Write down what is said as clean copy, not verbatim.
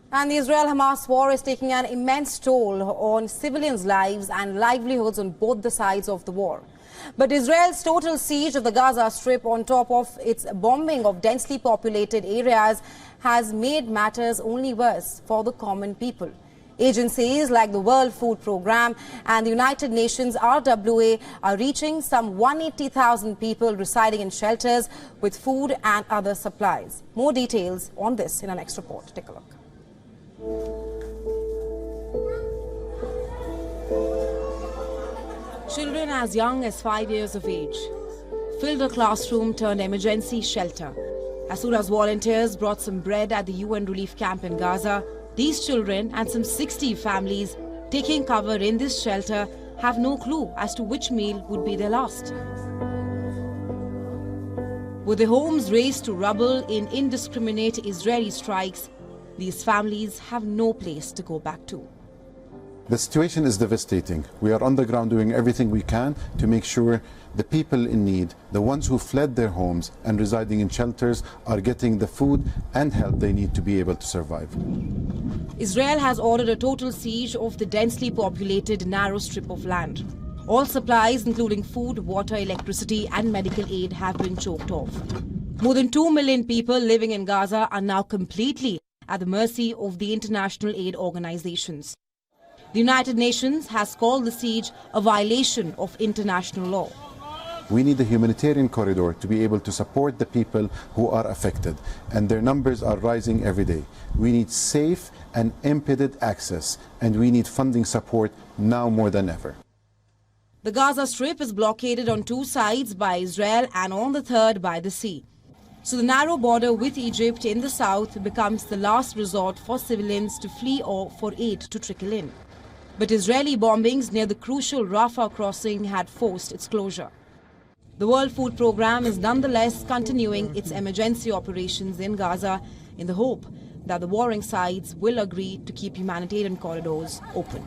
And the Israel-Hamas war is taking an immense toll on civilians' lives and livelihoods on both the sides of the war. But Israel's total siege of the Gaza Strip, on top of its bombing of densely populated areas, has made matters only worse for the common people. Agencies like the World Food Programme and the United Nations RWA are reaching some 180,000 people residing in shelters with food and other supplies. More details on this in our next report. Take a look. Children as young as 5 years of age filled a classroom turned emergency shelter. As soon as volunteers brought some bread at the UN relief camp in Gaza, these children and some 60 families taking cover in this shelter have no clue as to which meal would be their last. With their homes razed to rubble in indiscriminate Israeli strikes, these families have no place to go back to. The situation is devastating. We are on the ground doing everything we can to make sure the people in need, the ones who fled their homes and residing in shelters, are getting the food and help they need to be able to survive. Israel has ordered a total siege of the densely populated narrow strip of land. All supplies, including food, water, electricity and medical aid, have been choked off. More than 2 million people living in Gaza are now completely at the mercy of the international aid organizations. The United Nations has called the siege a violation of international law. We need a humanitarian corridor to be able to support the people who are affected, and their numbers are rising every day. We need safe and impeded access, and we need funding support now more than ever. The Gaza Strip is blockaded on two sides by Israel and on the third by the sea. So the narrow border with Egypt in the south becomes the last resort for civilians to flee or for aid to trickle in. But Israeli bombings near the crucial Rafah crossing had forced its closure. The World Food Programme is nonetheless continuing its emergency operations in Gaza in the hope that the warring sides will agree to keep humanitarian corridors open.